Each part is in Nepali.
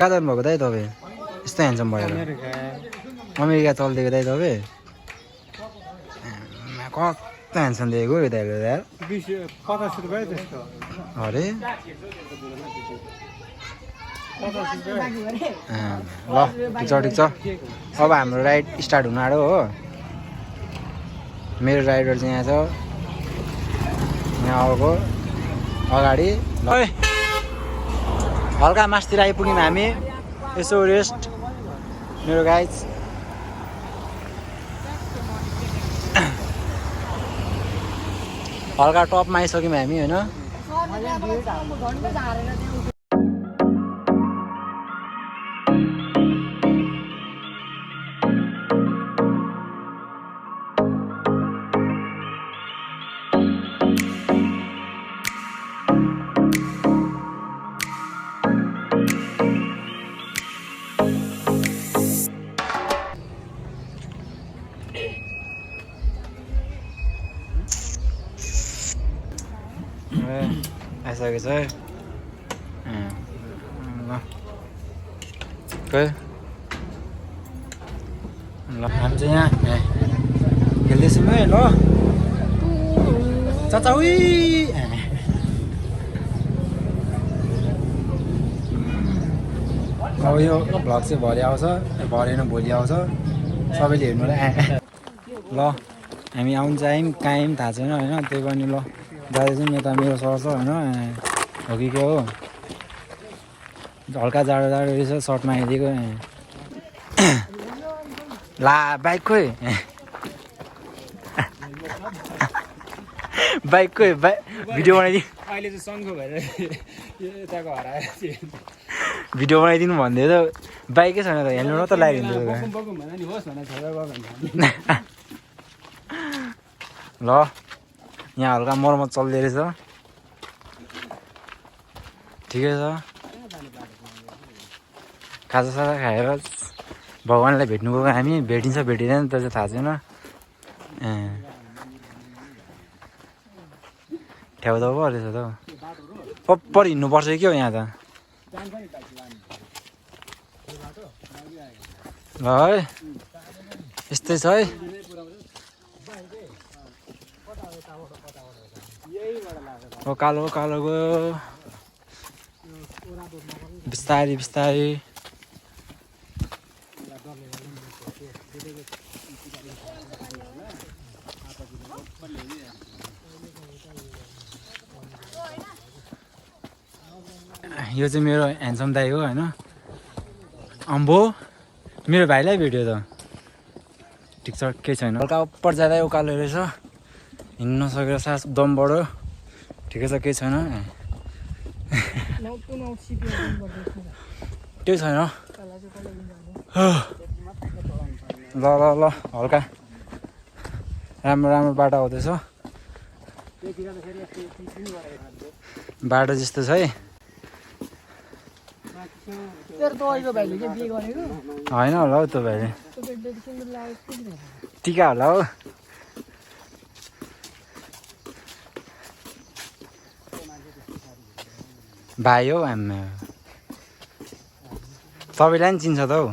कहाँ जानुभएको दाइ तपाईँ यस्तो ह्यान्डसम भएर अमेरिका चलिदिएको दाइ तपाईँ कस्तो ह्यान्डसम दिएको यो दाइले यार 50 रुपैयाँ त्यस्तो अरे ल ठिक छ अब हाम्रो राइड स्टार्ट हुन आँट्यो हो मेरो राइडर चाहिँ यहाँ छ यहाँ आएको अगाडि हल्का मासतिर आइपुग्यौँ हामी यसो रेस्ट मेरो गाइज हल्का टपमा आइसक्यौँ हामी होइन आइसकेको छ है ल हामी चाहिँ यहाँ खेल्दैछौँ है ल चाचा उही अब यो भ्लग चाहिँ भरे आउँछ भरेन भोलि आउँछ सबैले हेर्नुलाई ल हामी आउनु चाहिँ कहीँ पनि थाहा छैन होइन त्यही पनि ल जाँदैछौँ यता मेरो सर्छ होइन हो कि के हो हल्का जाडो जाडो रहेछ सर्टमा आइदिएको ला बाइक खोइ बाइक खोइ भिडियो बनाइदिनु अहिले चाहिँ सङ्घो भएर यताको हराएर भिडियो बनाइदिनु भन्दै त बाइकै छैन त हेल्मेट मात्रै लगाइदिनु ल यहाँ हल्का मर्मत चल्दै रहेछ ठिकै छ खाजासाजा खाएर भगवान्लाई भेट्नु गएको हामी भेटिन्छ भेटिँदैन त्यो चाहिँ थाहा छैन ठ्याउ त पो रहेछ त पप्पर हिँड्नुपर्छ कि हो यहाँ त ल है यस्तै छ है ओ कालो कालो गयो बिस्तारी बिस्तारी यो चाहिँ मेरो ह्यान्डसम दाइ हो होइन अम्बो मेरो भाइलाई भेट्यो त ठिक छ केही छैन हल्का उपर जाँदा उकालो रहेछ हिँड्नु नसकेर सास दम बढ्यो ठिकै छ केही छैन केही छैन ल ल ल हल्का राम्रो राम्रो बाटो आउँदैछ बाटो जस्तो छ है होइन होला हौ त्यो भाइले टिका होला हौ भाइ हौ हामी तपाईँलाई पनि चिन्छ त हौ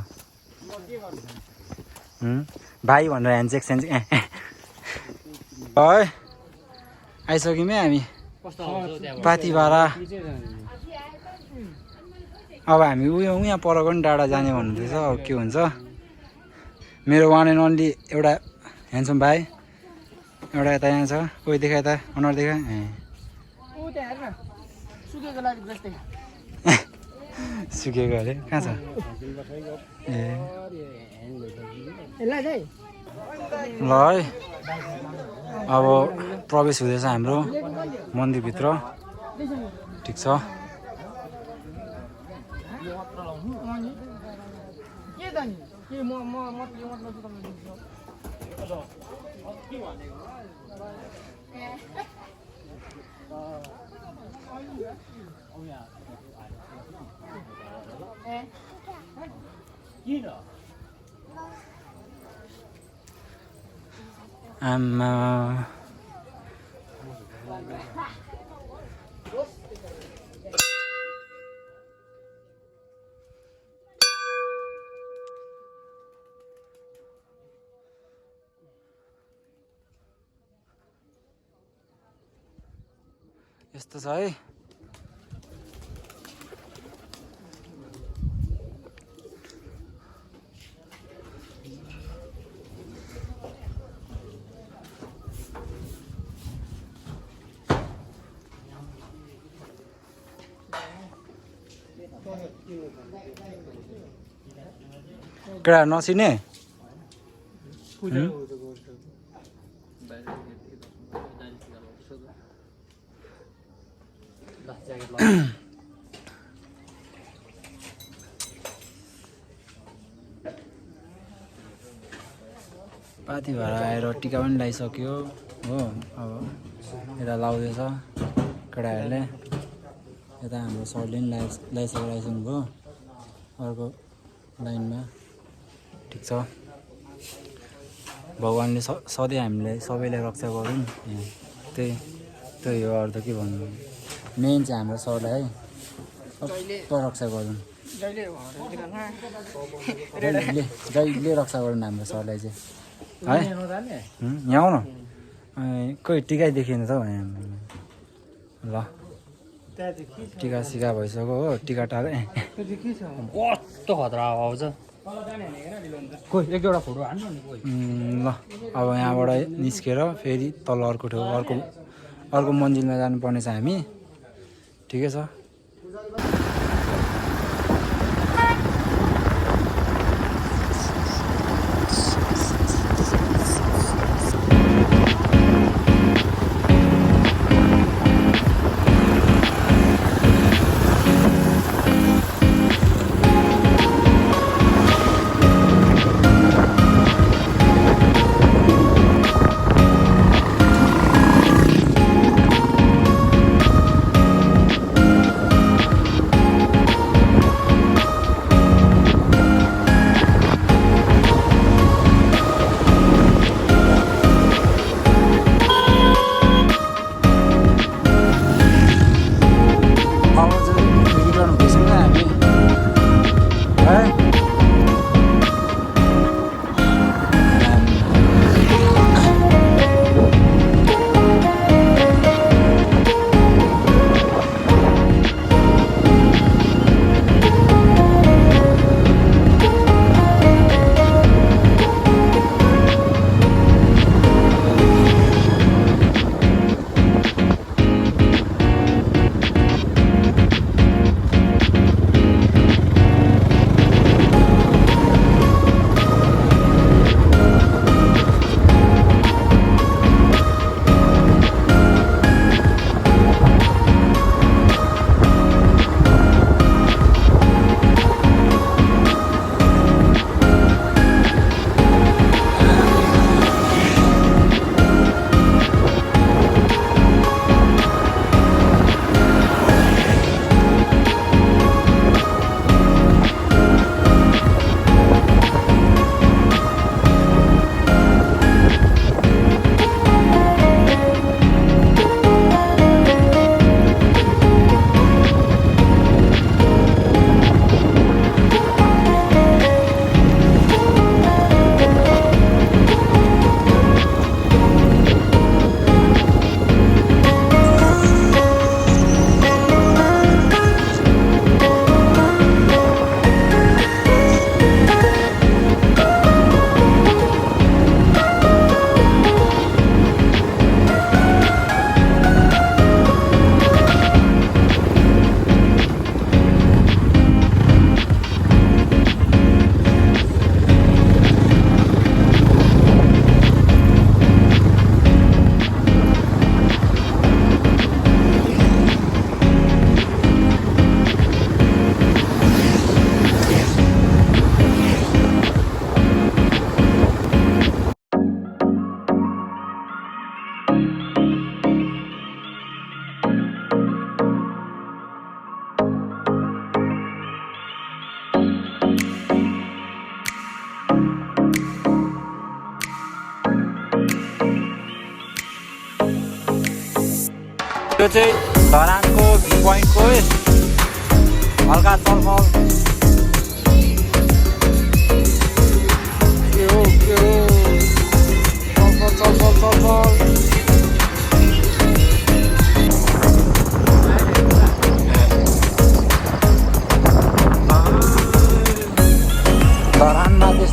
भाइ भनेर ह्यान्डसेक स्यान्डसेक है आइसक्यौँ है हामी पाथिभारा अब हामी उयो यहाँ परको पनि डाँडा जाने भन्नुहुँदैछ अब के हुन्छ मेरो वान एन्ड ओन्ली एउटा ह्यान्डसम भाइ एउटा यता यहाँ छ कोही देखा यता अनुहार देखा सुकेको अरे कहाँ छ ए ल है अब प्रवेश हुँदैछ हाम्रो मन्दिरभित्र ठिक छ आमा यस्तो छ है। केटा नसिने पाती भएर आएर टिका पनि लगाइसक्यो हो। अब यता लाउँदैछ केटाहरूले, यता हाम्रो सरले पनि लगाइसक्नु भयो अर्को लाइनमा। ठिक छ, भगवान्ले सधैँ हामीलाई सबैलाई रक्षा गरून्, त्यही हो। अरू त के भन्नु, मेन चाहिँ हाम्रो सरलाई है सबै रक्षा गरून्, जहिले रक्षा गरून् हाम्रो सरलाई चाहिँ है। यहाँ आउन कोही टिकै देखिएन त भने ल, टिका सिका भइसक्यो हो। टिका टाले कस्तो खतरा आउँछ कोही एक दुईवटा फोटो हान्नु नि कोही। ल अब यहाँबाट निस्केर फेरि तल अर्को ठाउँ अर्को मन्जिलमा जानुपर्ने छ हामी। ठिकै छ। यो चाहिँ धरानको भ्यू पोइन्टको हल्का चलफल के हो चलफल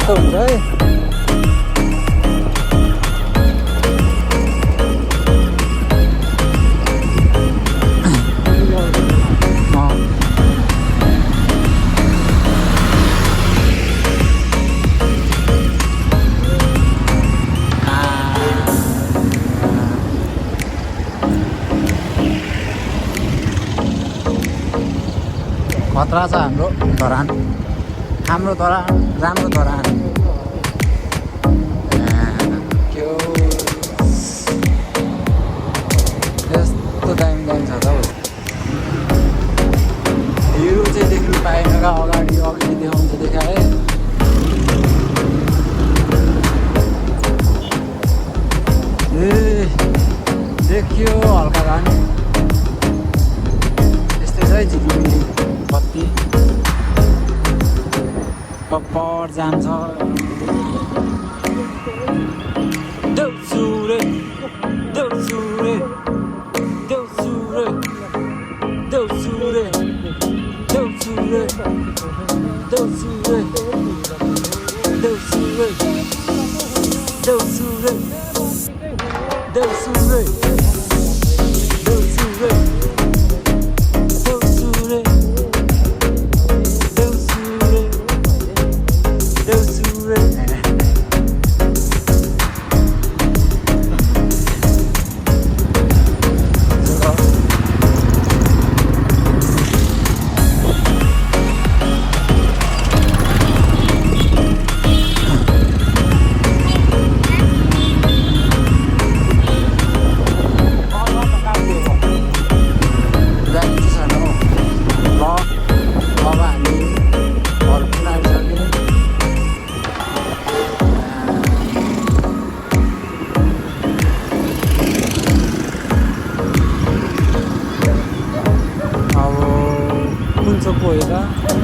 यस्तो हुन्छ है। खतरा छ हाम्रो धरान, राम्रो धरान, राम्रो धरान। के हो यस्तो दामी दामी छ त हौ। भ्यू चाहिँ देख्नु पाएन र अगाडि अगाडि देखाउँछ देखाए। ए देखियो हल्का भए नि यस्तै छ है झिलिमिली बत्ती पप्पर जान्छ। देउसुरे देउसुरे देउसुरे देउसुरे देउसुरे देउसुरे देउसुरे देउसुरे देउसुरे देउसुरे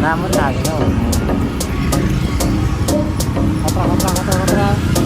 नाम पनि थाहा छैन। खतरा खतरा खतरा खतरा।